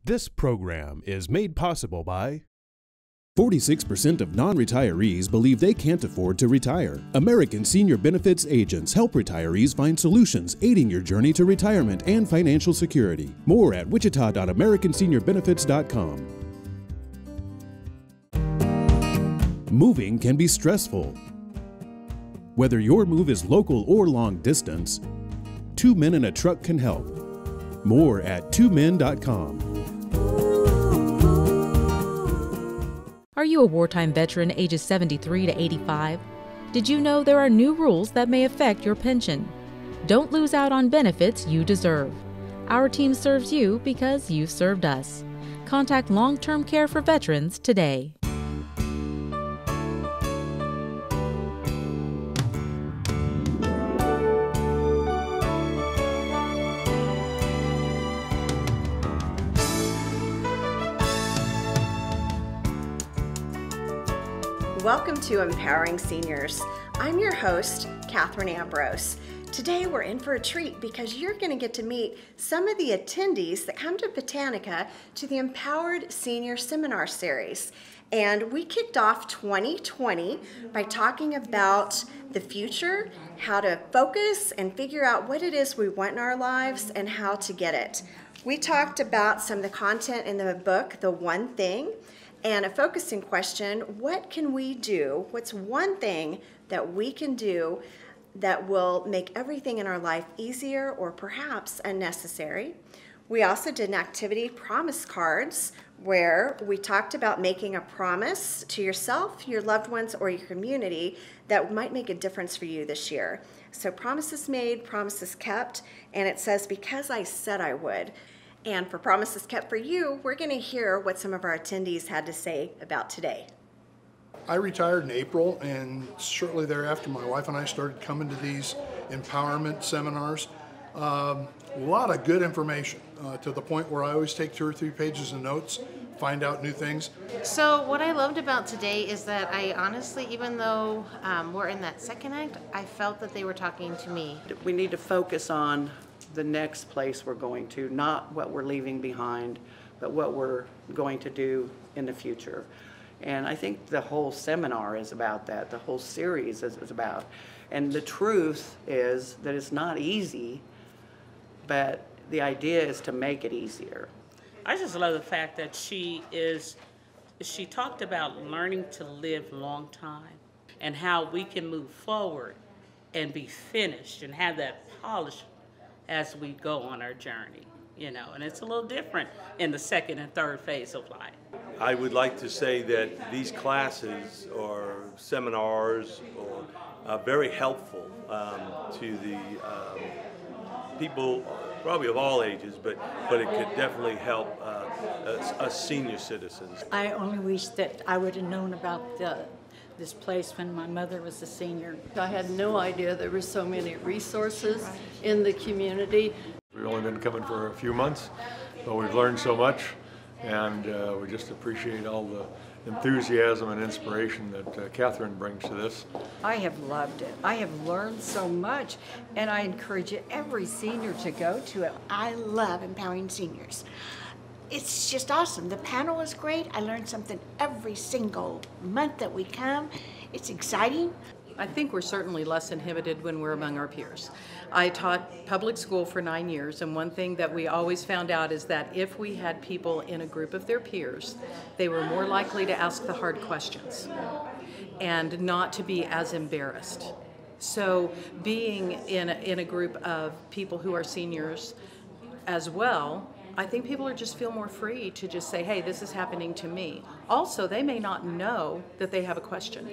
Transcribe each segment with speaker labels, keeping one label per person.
Speaker 1: This program is made possible by
Speaker 2: 46% of non-retirees believe they can't afford to retire. American Senior Benefits agents help retirees find solutions aiding your journey to retirement and financial security. More at wichita.americanseniorbenefits.com. Moving can be stressful. Whether your move is local or long distance, Two Men in a Truck can help. More at twomen.com.
Speaker 3: Are you a wartime veteran ages 73 to 85? Did you know there are new rules that may affect your pension? Don't lose out on benefits you deserve. Our team serves you because you've served us. Contact Long-Term Care for Veterans today.
Speaker 4: Welcome to Empowering Seniors. I'm your host, Katherine Ambrose. Today we're in for a treat because you're going to get to meet some of the attendees that come to Botanica to the Empowered Senior Seminar Series. And we kicked off 2020 by talking about the future, how to focus and figure out what it is we want in our lives and how to get it. We talked about some of the content in the book, The One Thing, and a focusing question, what can we do? What's one thing that we can do that will make everything in our life easier or perhaps unnecessary? We also did an activity, promise cards, where we talked about making a promise to yourself, your loved ones, or your community that might make a difference for you this year. So promises made, promises kept, and it says, because I said I would. And for Promises Kept for You, we're going to hear what some of our attendees had to say about today.
Speaker 5: I retired in April, and shortly thereafter, my wife and I started coming to these empowerment seminars. A lot of good information to the point where I always take 2 or 3 pages of notes, find out new things.
Speaker 6: So what I loved about today is that I honestly, even though we're in that second act, I felt that they were talking to me.
Speaker 7: We need to focus on the next place we're going to, not what we're leaving behind, but what we're going to do in the future. And I think the whole seminar is about that, the whole series is about. And the truth is that it's not easy, but the idea is to make it easier.
Speaker 8: I just love the fact that she talked about learning to live long time and how we can move forward and be finished and have that polish as we go on our journey, and it's a little different in the second and third phase of life.
Speaker 9: I would like to say that these classes or seminars are very helpful to the people, probably of all ages, but it could definitely help us senior citizens.
Speaker 10: I only wish that I would have known about this place when my mother was a senior.
Speaker 11: I had no idea there were so many resources in the community.
Speaker 12: We've only been coming for a few months, but we've learned so much, and we just appreciate all the enthusiasm and inspiration that Katherine brings to this.
Speaker 13: I have loved it. I have learned so much, and I encourage every senior to go to it.
Speaker 14: I love empowering seniors. It's just awesome. The panel is great. I learn something every single month that we come. It's exciting.
Speaker 15: I think we're certainly less inhibited when we're among our peers. I taught public school for 9 years, and one thing that we always found out is that if we had people in a group of their peers, they were more likely to ask the hard questions and not to be as embarrassed. So being in a group of people who are seniors as well, I think people just feel more free to just say, hey, this is happening to me. Also, they may not know that they have a question.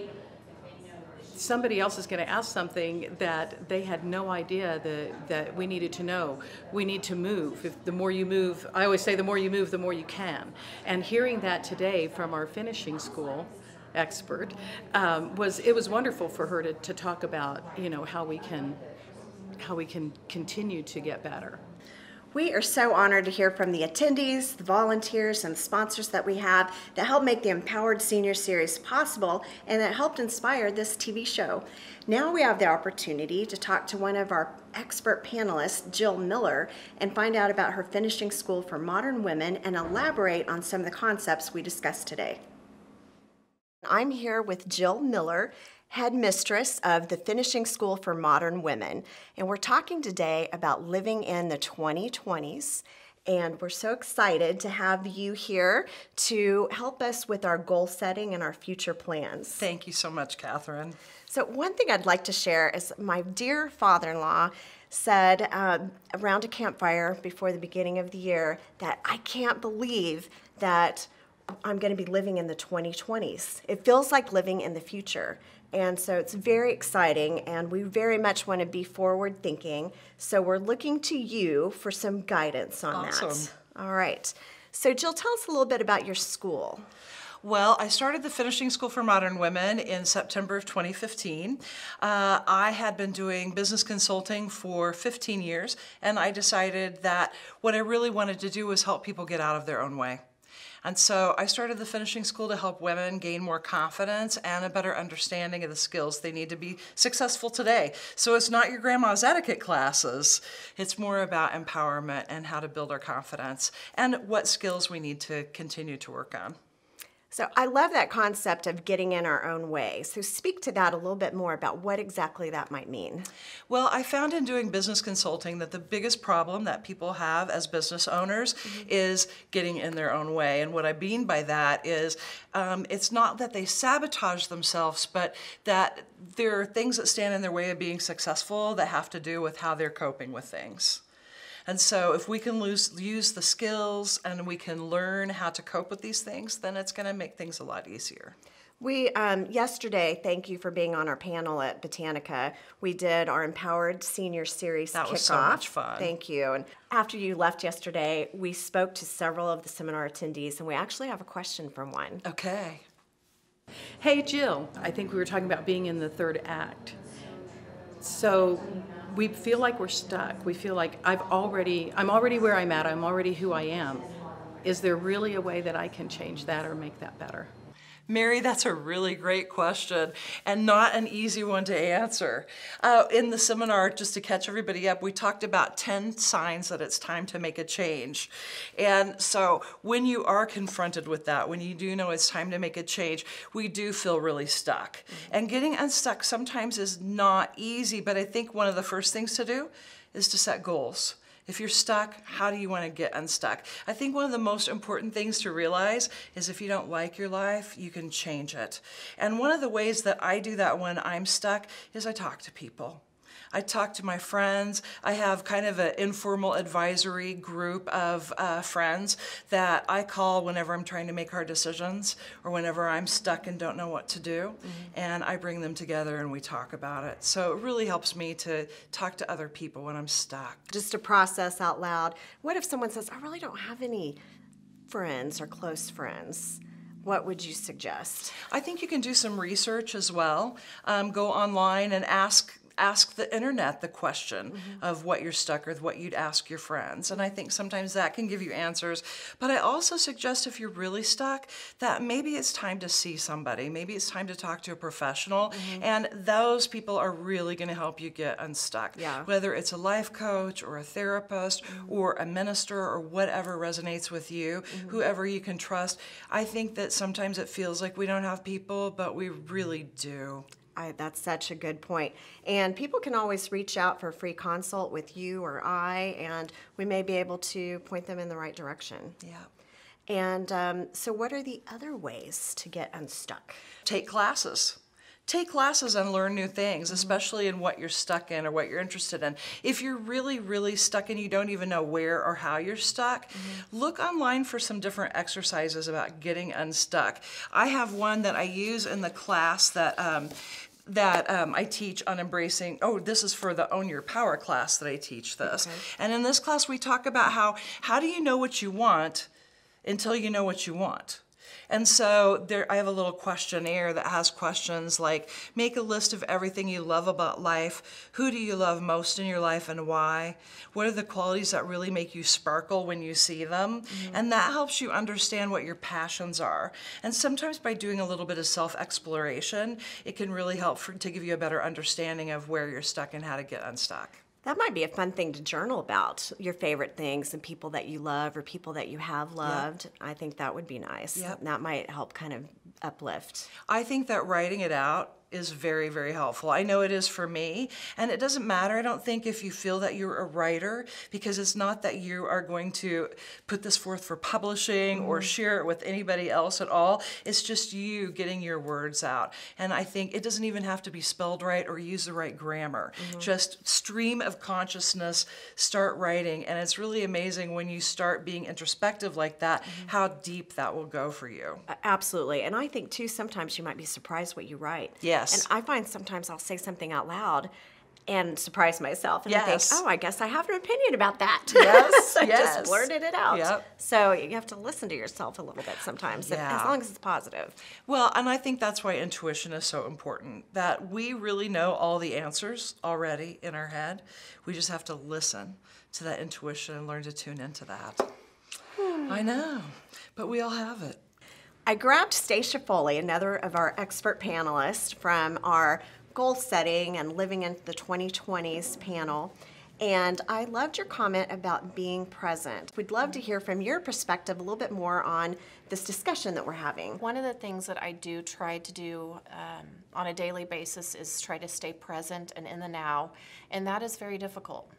Speaker 15: Somebody else is going to ask something that they had no idea that we needed to know. We need to move. The more you move, I always say the more you move, the more you can. And hearing that today from our finishing school expert, it was wonderful for her to talk about, how we can continue to get better.
Speaker 4: We are so honored to hear from the attendees, the volunteers, and sponsors that we have that help make the Empowered Senior Series possible and that helped inspire this TV show. Now we have the opportunity to talk to one of our expert panelists, Jill Miller, and find out about her finishing school for modern women and elaborate on some of the concepts we discussed today. I'm here with Jill Miller, headmistress of the Finishing School for Modern Women, and we're talking today about living in the 2020s, and we're so excited to have you here to help us with our goal setting and our future plans.
Speaker 16: Thank you so much, Catherine.
Speaker 4: So one thing I'd like to share is my dear father-in-law said around a campfire before the beginning of the year that I can't believe that I'm going to be living in the 2020s. It feels like living in the future. And so it's very exciting, and we very much want to be forward thinking. So we're looking to you for some guidance on that. All right. So Jill, tell us a little bit about your school.
Speaker 16: Well, I started the Finishing School for Modern Women in September of 2015. I had been doing business consulting for 15 years, and I decided that what I really wanted to do was help people get out of their own way. And so I started the Finishing School to help women gain more confidence and a better understanding of the skills they need to be successful today. So it's not your grandma's etiquette classes. It's more about empowerment and how to build our confidence and what skills we need to continue to work on.
Speaker 4: So I love that concept of getting in our own way. So speak to that a little bit more about what exactly that might mean.
Speaker 16: Well, I found in doing business consulting that the biggest problem that people have as business owners is getting in their own way. And what I mean by that is it's not that they sabotage themselves, but that there are things that stand in their way of being successful that have to do with how they're coping with things. And so if we can use the skills and we can learn how to cope with these things, then it's going to make things a lot easier.
Speaker 4: We, yesterday, thank you for being on our panel at Botanica, we did our Empowered Senior Series kickoff.
Speaker 16: That was so much fun.
Speaker 4: Thank you. And after you left yesterday, we spoke to several of the seminar attendees, and we actually have a question from one.
Speaker 16: Okay.
Speaker 15: Hey, Jill, I think we were talking about being in the third act. So we feel like we're stuck. We feel like I'm already where I'm at. I'm already who I am. Is there really a way that I can change that or make that better?
Speaker 16: Mary, that's a really great question and not an easy one to answer. In the seminar, just to catch everybody up, we talked about 10 signs that it's time to make a change. And so when you are confronted with that, when you do know it's time to make a change, we do feel really stuck. And getting unstuck sometimes is not easy, but I think one of the first things to do is to set goals. If you're stuck, how do you want to get unstuck? I think one of the most important things to realize is if you don't like your life, you can change it. And one of the ways that I do that when I'm stuck is I talk to people. I talk to my friends. I have kind of an informal advisory group of friends that I call whenever I'm trying to make hard decisions or whenever I'm stuck and don't know what to do. And I bring them together and we talk about it. So it really helps me to talk to other people when I'm stuck.
Speaker 4: Just to process out loud, what if someone says, I really don't have any friends or close friends? What would you suggest?
Speaker 16: I think you can do some research as well. Go online and ask the internet the question of what you're stuck or what you'd ask your friends. And I think sometimes that can give you answers. But I also suggest if you're really stuck that maybe it's time to see somebody. Maybe it's time to talk to a professional. And those people are really going to help you get unstuck.
Speaker 4: Yeah.
Speaker 16: Whether it's a life coach or a therapist or a minister or whatever resonates with you, whoever you can trust. I think that sometimes it feels like we don't have people, but we really do.
Speaker 4: That's such a good point. And people can always reach out for a free consult with you or I, and we may be able to point them in the right direction.
Speaker 16: Yeah.
Speaker 4: And so what are the other ways to get unstuck?
Speaker 16: Take classes. Take classes and learn new things, especially in what you're stuck in or what you're interested in. If you're really, really stuck and you don't even know where or how you're stuck, look online for some different exercises about getting unstuck. I have one that I use in the class that I teach on embracing, this is for the Own Your Power class that I teach this. And in this class we talk about how do you know what you want until you know what you want. And so I have a little questionnaire that has questions like, make a list of everything you love about life. Who do you love most in your life and why? What are the qualities that really make you sparkle when you see them? And that helps you understand what your passions are. And sometimes by doing a little bit of self-exploration, it can really help to give you a better understanding of where you're stuck and how to get unstuck.
Speaker 4: That might be a fun thing to journal about, your favorite things and people that you love or people that you have loved. Yep. I think that would be nice. Yep. That might help kind of uplift.
Speaker 16: I think that writing it out is very, very helpful. I know it is for me, and it doesn't matter, I don't think, if you feel that you're a writer, because it's not that you are going to put this forth for publishing or share it with anybody else at all. It's just you getting your words out. And I think it doesn't even have to be spelled right or use the right grammar. Just stream of consciousness, start writing, and it's really amazing when you start being introspective like that, how deep that will go for you.
Speaker 4: Absolutely. And I think, too, sometimes you might be surprised what you write.
Speaker 16: Yes.
Speaker 4: And I find sometimes I'll say something out loud and surprise myself. And I think, oh, I guess I have an opinion about that.
Speaker 16: Yes,
Speaker 4: I just blurted it out.
Speaker 16: Yep.
Speaker 4: So you have to listen to yourself a little bit sometimes, as long as it's positive.
Speaker 16: Well, and I think that's why intuition is so important, that we really know all the answers already in our head. We just have to listen to that intuition and learn to tune into that. I know, but we all have it.
Speaker 4: I grabbed Stacia Foley, another of our expert panelists from our goal setting and living in the 2020s panel, and I loved your comment about being present. We'd love to hear from your perspective a little bit more on this discussion that we're having.
Speaker 17: One of the things that I do try to do on a daily basis is try to stay present and in the now, and that is very difficult.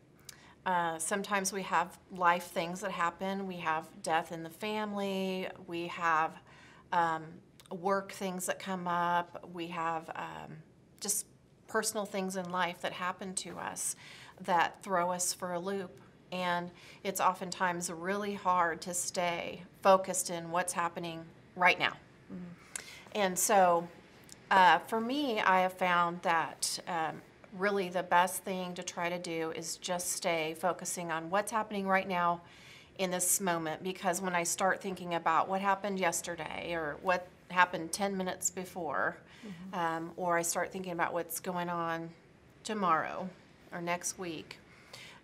Speaker 17: Sometimes we have life things that happen. We have death in the family. We have work things that come up. We have just personal things in life that happen to us that throw us for a loop. And it's oftentimes really hard to stay focused in what's happening right now. And so for me, I have found that really the best thing to try to do is just stay focusing on what's happening right now in this moment, because when I start thinking about what happened yesterday or what happened 10 minutes before, or I start thinking about what's going on tomorrow or next week,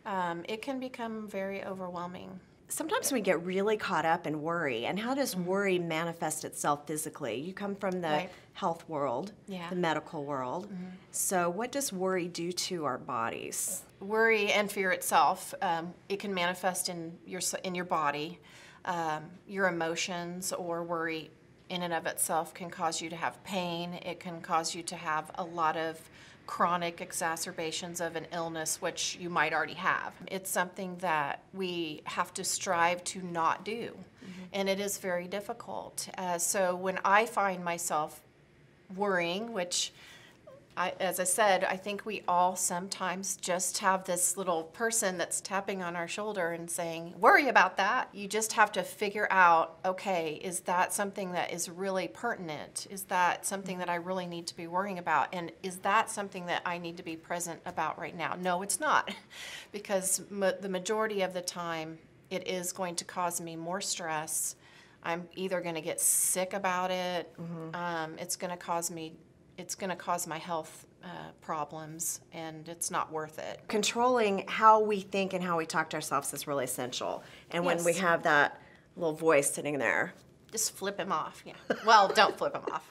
Speaker 17: it can become very overwhelming.
Speaker 4: Sometimes we get really caught up in worry, and how does worry manifest itself physically? You come from the health world, the medical world, so what does worry do to our bodies?
Speaker 17: Worry and fear itself, it can manifest in your body. Your emotions or worry in and of itself can cause you to have pain. It can cause you to have a lot of chronic exacerbations of an illness, which you might already have. It's something that we have to strive to not do, and it is very difficult. So when I find myself worrying, which as I said, I think we all sometimes just have this little person that's tapping on our shoulder and saying, worry about that. You just have to figure out, okay, is that something that is really pertinent? Is that something that I really need to be worrying about? And is that something that I need to be present about right now? No, it's not, because the majority of the time it is going to cause me more stress. I'm either going to get sick about it. It's going to cause my health problems, and it's not worth it.
Speaker 4: Controlling how we think and how we talk to ourselves is really essential. And when we have that little voice sitting there,
Speaker 17: just flip him off. Yeah. Well, don't flip him off.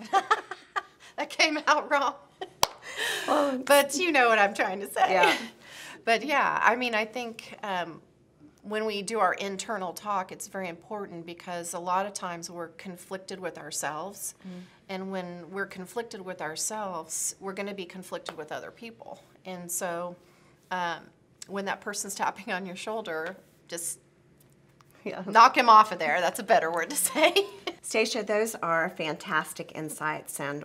Speaker 17: That came out wrong. But you know what I'm trying to say.
Speaker 4: Yeah.
Speaker 17: But yeah, I mean, I think when we do our internal talk, it's very important, because a lot of times we're conflicted with ourselves. And when we're conflicted with ourselves, we're going to be conflicted with other people. And so when that person's tapping on your shoulder, just knock him off of there. That's a better word to say.
Speaker 4: Stacia, those are fantastic insights and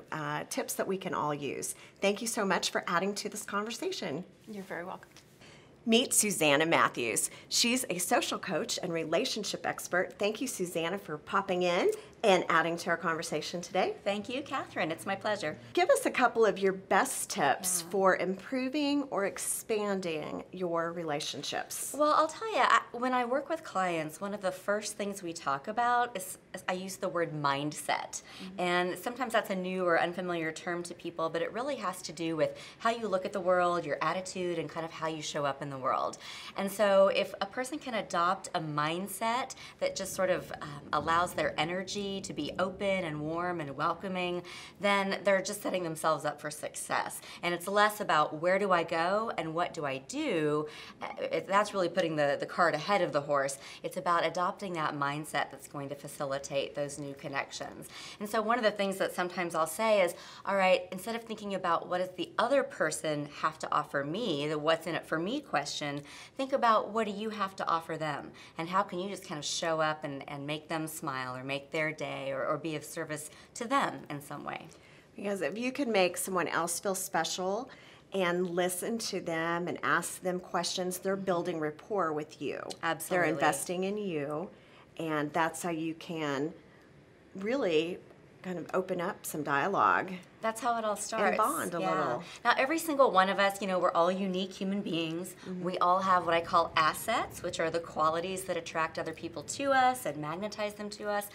Speaker 4: tips that we can all use. Thank you so much for adding to this conversation.
Speaker 17: You're very welcome.
Speaker 4: Meet Suzanna Matthews. She's a social coach and relationship expert. Thank you, Suzanna, for popping in and adding to our conversation today.
Speaker 18: Thank you, Catherine. It's my pleasure.
Speaker 4: Give us a couple of your best tips for improving or expanding your relationships.
Speaker 18: Well, I'll tell you, when I work with clients, one of the first things we talk about is I use the word mindset. And sometimes that's a new or unfamiliar term to people, but it really has to do with how you look at the world, your attitude, and kind of how you show up in the world. And so if a person can adopt a mindset that just sort of allows their energy to be open and warm and welcoming, then they're just setting themselves up for success. And it's less about where do I go and what do I do. That's really putting the cart ahead of the horse. It's about adopting that mindset that's going to facilitate those new connections. And so one of the things that sometimes I'll say is, all right, instead of thinking about what does the other person have to offer me, the what's in it for me question, think about what do you have to offer them, and how can you just kind of show up and make them smile or make their day or be of service to them in some way.
Speaker 4: Because if you can make someone else feel special and listen to them and ask them questions, they're building rapport with you.
Speaker 18: Absolutely.
Speaker 4: They're investing in you, and that's how you can really kind of open up some dialogue.
Speaker 18: That's how it all starts.
Speaker 4: And bond a little.
Speaker 18: Now, every single one of us, we're all unique human beings. We all have what I call assets, which are the qualities that attract other people to us and magnetize them to us.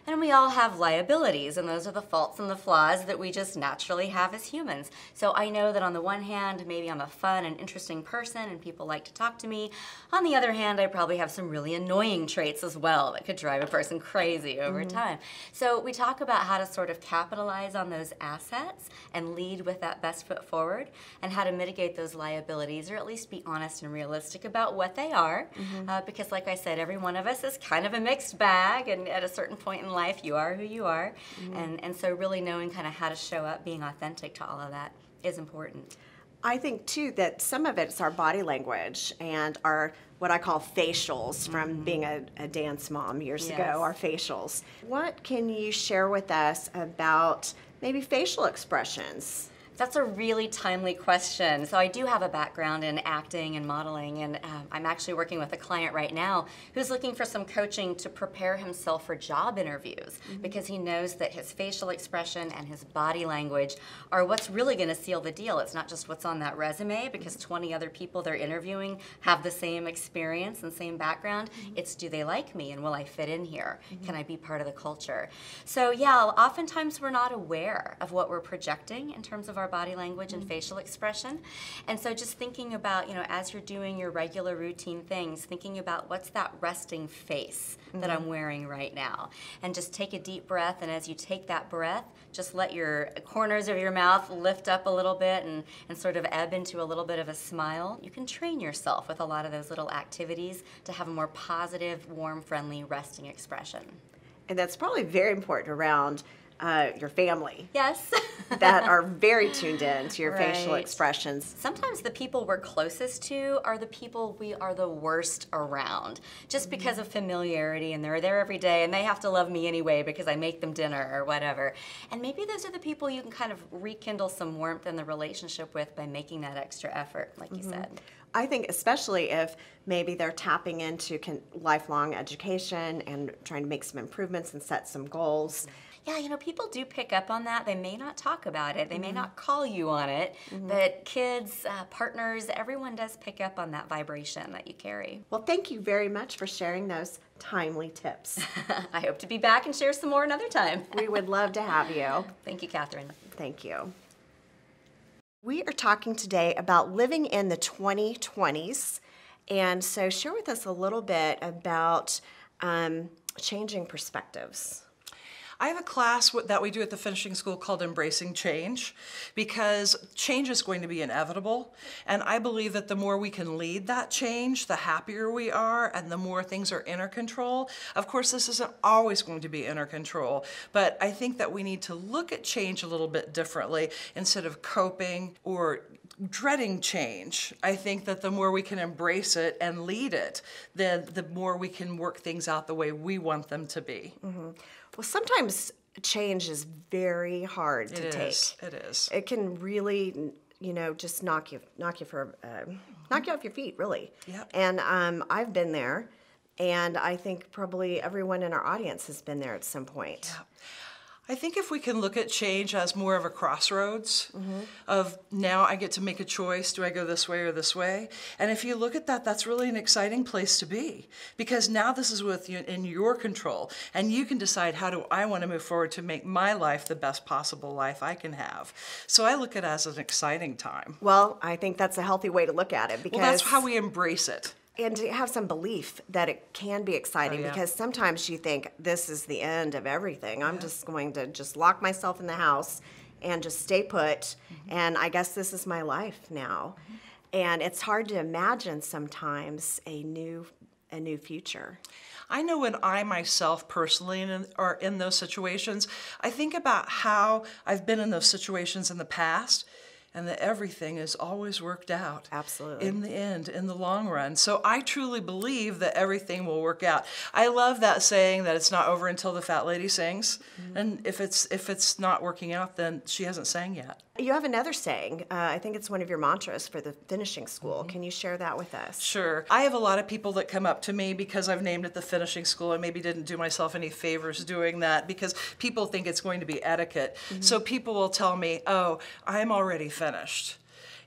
Speaker 18: And we all have liabilities, and those are the faults and the flaws that we just naturally have as humans. So I know that on the one hand, maybe I'm a fun and interesting person and people like to talk to me. On the other hand, I probably have some really annoying traits as well that could drive a person crazy over time. So we talk about how to sort of capitalize on those assets and lead with that best foot forward, and how to mitigate those liabilities, or at least be honest and realistic about what they are. Because like I said, every one of us is kind of a mixed bag, and at a certain point in life, you are who you are. And so really knowing kind of how to show up, being authentic to all of that is important.
Speaker 4: I think too that some of it's our body language and our what I call facials from being a dance mom years ago, our facials. What can you share with us about maybe facial expressions?
Speaker 18: That's a really timely question. So I do have a background in acting and modeling, and I'm actually working with a client right now who's looking for some coaching to prepare himself for job interviews, because he knows that his facial expression and his body language are what's really going to seal the deal. It's not just what's on that resume, because 20 other people they're interviewing have the same experience and same background. It's, do they like me, and will I fit in here? Can I be part of the culture? So yeah, oftentimes we're not aware of what we're projecting in terms of our body language and facial expression. And so just thinking about, as you're doing your regular routine things, thinking about what's that resting face that I'm wearing right now. And just take a deep breath, and as you take that breath, just let your corners of your mouth lift up a little bit and sort of ebb into a little bit of a smile. You can train yourself with a lot of those little activities to have a more positive, warm, friendly, resting expression.
Speaker 4: And that's probably very important around your family.
Speaker 18: Yes.
Speaker 4: that are very tuned in to your facial expressions.
Speaker 18: Sometimes the people we're closest to are the people we are the worst around, just because of familiarity, and they're there every day and they have to love me anyway because I make them dinner or whatever. And maybe those are the people you can kind of rekindle some warmth in the relationship with by making that extra effort, like you said.
Speaker 4: I think especially if maybe they're tapping into lifelong education and trying to make some improvements and set some goals.
Speaker 18: Yeah, people do pick up on that. They may not talk about it. They may not call you on it, but kids, partners, everyone does pick up on that vibration that you carry.
Speaker 4: Well, thank you very much for sharing those timely tips.
Speaker 18: I hope to be back and share some more another time.
Speaker 4: We would love to have you.
Speaker 18: Thank you, Catherine.
Speaker 4: Thank you. We are talking today about living in the 2020s, and so share with us a little bit about changing perspectives.
Speaker 16: I have a class that we do at the finishing school called Embracing Change, because change is going to be inevitable, and I believe that the more we can lead that change, the happier we are, and the more things are in our control. Of course, this isn't always going to be in our control, but I think that we need to look at change a little bit differently instead of coping or dreading change. I think that the more we can embrace it and lead it, then the more we can work things out the way we want them to be.
Speaker 4: Well, sometimes change is very hard to take.
Speaker 16: It is.
Speaker 4: It can really, just knock you for knock you off your feet, really.
Speaker 16: Yep.
Speaker 4: And I've been there, and I think probably everyone in our audience has been there at some point.
Speaker 16: Yeah. I think if we can look at change as more of a crossroads of now I get to make a choice, do I go this way or this way? And if you look at that, that's really an exciting place to be, because now this is in your control, and you can decide, how do I want to move forward to make my life the best possible life I can have? So I look at it as an exciting time.
Speaker 4: Well, I think that's a healthy way to look at it, because
Speaker 16: well, that's how we embrace it.
Speaker 4: And to have some belief that it can be exciting, because sometimes you think this is the end of everything. I'm just going to just lock myself in the house and just stay put, and I guess this is my life now. And it's hard to imagine sometimes a new future.
Speaker 16: I know when I myself personally are in those situations, I think about how I've been in those situations in the past, and that everything is always worked out.
Speaker 4: Absolutely.
Speaker 16: In the end, in the long run. So I truly believe that everything will work out. I love that saying that it's not over until the fat lady sings. And if it's not working out, then she hasn't sang yet.
Speaker 4: You have another saying. I think it's one of your mantras for the finishing school. Can you share that with us?
Speaker 16: Sure. I have a lot of people that come up to me because I've named it the finishing school, and maybe didn't do myself any favors doing that, because people think it's going to be etiquette. So people will tell me, oh, I'm already finished.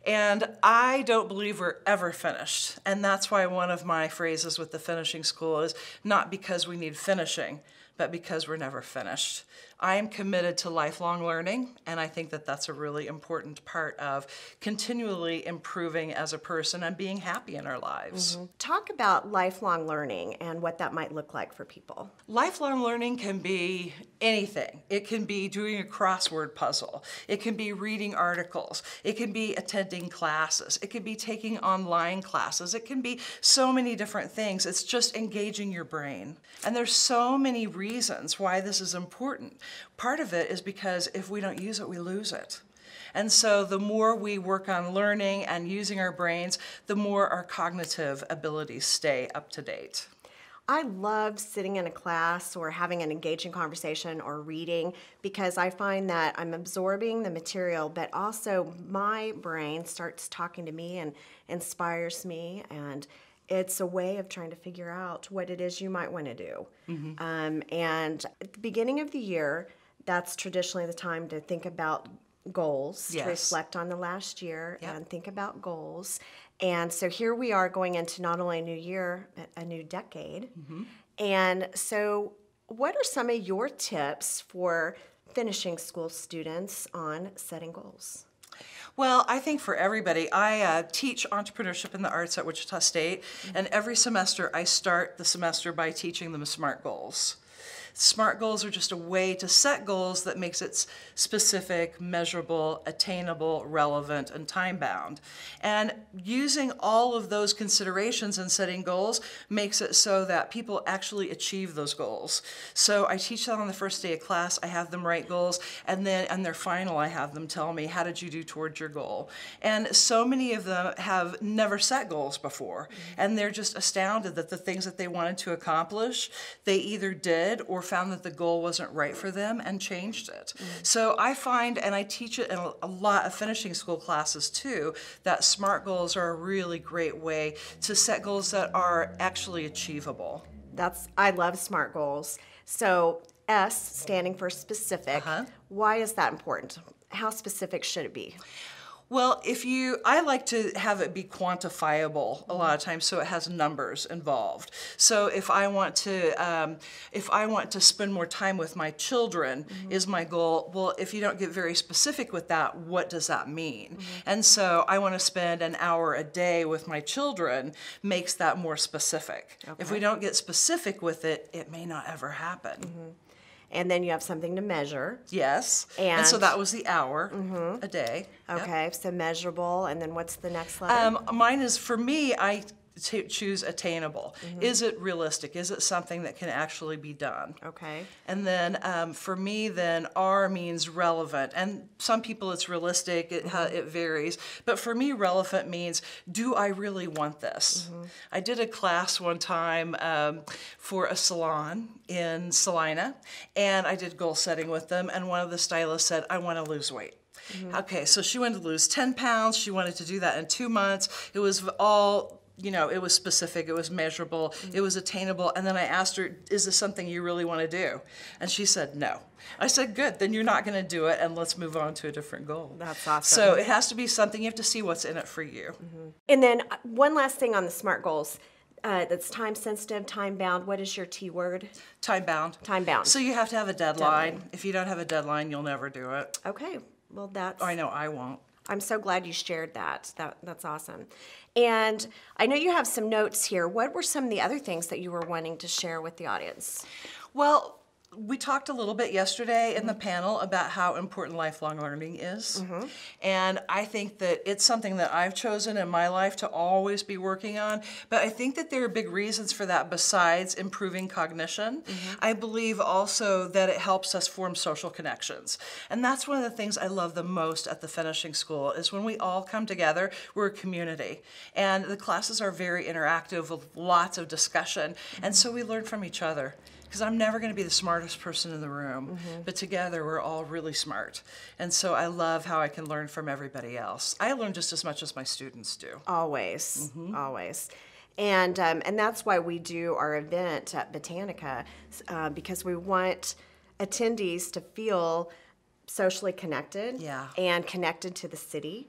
Speaker 16: And I don't believe we're ever finished. And that's why one of my phrases with the finishing school is not because we need finishing, but because we're never finished. I am committed to lifelong learning, and I think that that's a really important part of continually improving as a person and being happy in our lives.
Speaker 4: Talk about lifelong learning and what that might look like for people.
Speaker 16: Lifelong learning can be anything. It can be doing a crossword puzzle. It can be reading articles. It can be attending classes. It can be taking online classes. It can be so many different things. It's just engaging your brain. And there's so many reasons why this is important. Part of it is because if we don't use it, we lose it. And so the more we work on learning and using our brains, the more our cognitive abilities stay up to date.
Speaker 4: I love sitting in a class or having an engaging conversation or reading, because I find that I'm absorbing the material, but also my brain starts talking to me and inspires me, and it's a way of trying to figure out what it is you might want to do. And at the beginning of the year, that's traditionally the time to think about goals, to reflect on the last year and think about goals. And so here we are going into not only a new year, but a new decade. And so what are some of your tips for finishing school students on setting goals?
Speaker 16: Well, I think for everybody, I teach entrepreneurship in the arts at Wichita State, and every semester I start the semester by teaching them SMART goals. SMART goals are just a way to set goals that makes it specific, measurable, attainable, relevant, and time-bound. And using all of those considerations in setting goals makes it so that people actually achieve those goals. So I teach that on the first day of class. I have them write goals, and then on their final, I have them tell me, how did you do towards your goal? And so many of them have never set goals before, and they're just astounded that the things that they wanted to accomplish, they either did or found that the goal wasn't right for them and changed it. So I find, and I teach it in a lot of finishing school classes too, that SMART goals are a really great way to set goals that are actually achievable.
Speaker 4: I love SMART goals. So S standing for specific. Why is that important? How specific should it be?
Speaker 16: Well, I like to have it be quantifiable a lot of times, so it has numbers involved. So if I want to spend more time with my children, is my goal. Well, if you don't get very specific with that, what does that mean? And so I want to spend an hour a day with my children makes that more specific. If we don't get specific with it, it may not ever happen.
Speaker 4: And then you have something to measure.
Speaker 16: Yes. And so that was the hour a day.
Speaker 4: Okay, so measurable. And then what's the next letter?
Speaker 16: Mine is, for me, I choose attainable. Is it realistic? Is it something that can actually be done?
Speaker 4: Okay.
Speaker 16: And then for me, then R means relevant. And some people it's realistic, it varies. But for me, relevant means, do I really want this? I did a class one time for a salon in Salina, and I did goal setting with them, and one of the stylists said, I want to lose weight. Okay, so she wanted to lose 10 pounds. She wanted to do that in 2 months. It was all, you know, it was specific, it was measurable, it was attainable. And then I asked her, is this something you really want to do? And she said, no. I said, good, then you're not going to do it, and let's move on to a different goal.
Speaker 4: That's awesome.
Speaker 16: So it has to be something, you have to see what's in it for you.
Speaker 4: And then one last thing on the SMART goals. That's time sensitive, time bound. What is your T word?
Speaker 16: Time bound.
Speaker 4: Time bound.
Speaker 16: So you have to have a deadline. If you don't have a deadline, you'll never do it.
Speaker 4: Okay. Well, that's...
Speaker 16: I know I won't.
Speaker 4: I'm so glad you shared that. That's awesome. And I know you have some notes here. What were some of the other things that you were wanting to share with the audience?
Speaker 16: Well, we talked a little bit yesterday in the panel about how important lifelong learning is. And I think that it's something that I've chosen in my life to always be working on. But I think that there are big reasons for that besides improving cognition. I believe also that it helps us form social connections. And that's one of the things I love the most at the finishing school is when we all come together, we're a community. And the classes are very interactive with lots of discussion. And so we learn from each other. Because I'm never going to be the smartest person in the room, but together we're all really smart. And so I love how I can learn from everybody else. I learn just as much as my students do.
Speaker 4: Always, always. And that's why we do our event at Botanica, because we want attendees to feel socially connected and connected to the city.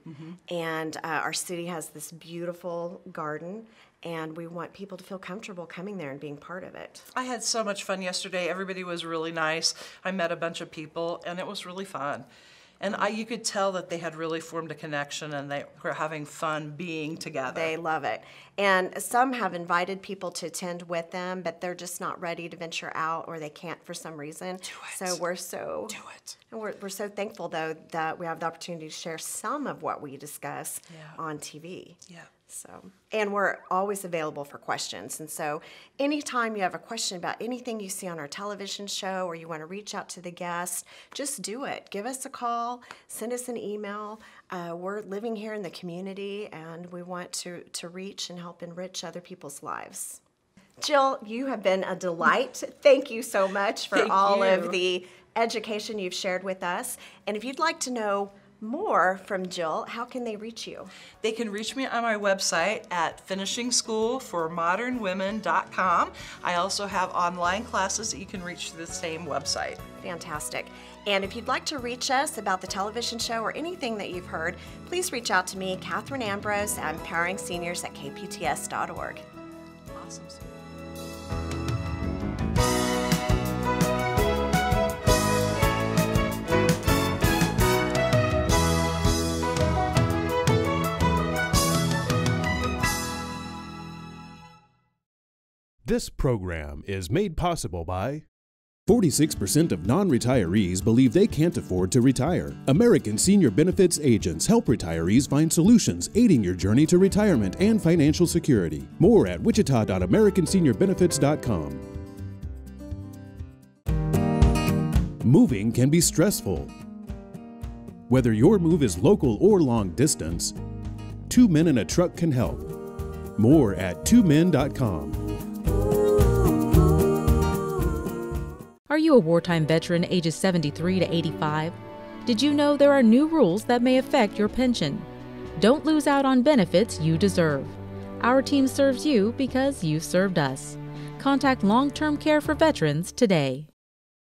Speaker 4: And our city has this beautiful garden, and we want people to feel comfortable coming there and being part of it.
Speaker 16: I had so much fun yesterday. Everybody was really nice. I met a bunch of people, and it was really fun. And you could tell that they had really formed a connection, and they were having fun being together.
Speaker 4: They love it. And some have invited people to attend with them, but they're just not ready to venture out, or they can't for some reason.
Speaker 16: Do it.
Speaker 4: So we're so...
Speaker 16: Do it.
Speaker 4: And we're so thankful, though, that we have the opportunity to share some of what we discuss on TV.
Speaker 16: Yeah.
Speaker 4: So, and we're always available for questions. And so anytime you have a question about anything you see on our television show or you want to reach out to the guest, just do it. Give us a call, send us an email. We're living here in the community, and we want to reach and help enrich other people's lives. Jill, you have been a delight. Thank you so much for all of the education you've shared with us. And if you'd like to know more from Jill, how can they reach you?
Speaker 16: They can reach me on my website at finishingschoolformodernwomen.com. I also have online classes that you can reach through the same website.
Speaker 4: Fantastic. And if you'd like to reach us about the television show or anything that you've heard, please reach out to me, Katherine Ambrose, at empoweringseniors@kpts.org.
Speaker 16: Awesome.
Speaker 1: This program is made possible by
Speaker 2: 46% of non-retirees believe they can't afford to retire. American Senior Benefits agents help retirees find solutions aiding your journey to retirement and financial security. More at wichita.americanseniorbenefits.com. Moving can be stressful. Whether your move is local or long distance, 2 men in a truck can help. More at 2men.com.
Speaker 3: Are you a wartime veteran ages 73 to 85? Did you know there are new rules that may affect your pension? Don't lose out on benefits you deserve. Our team serves you because you served us. Contact Long-Term Care for Veterans today.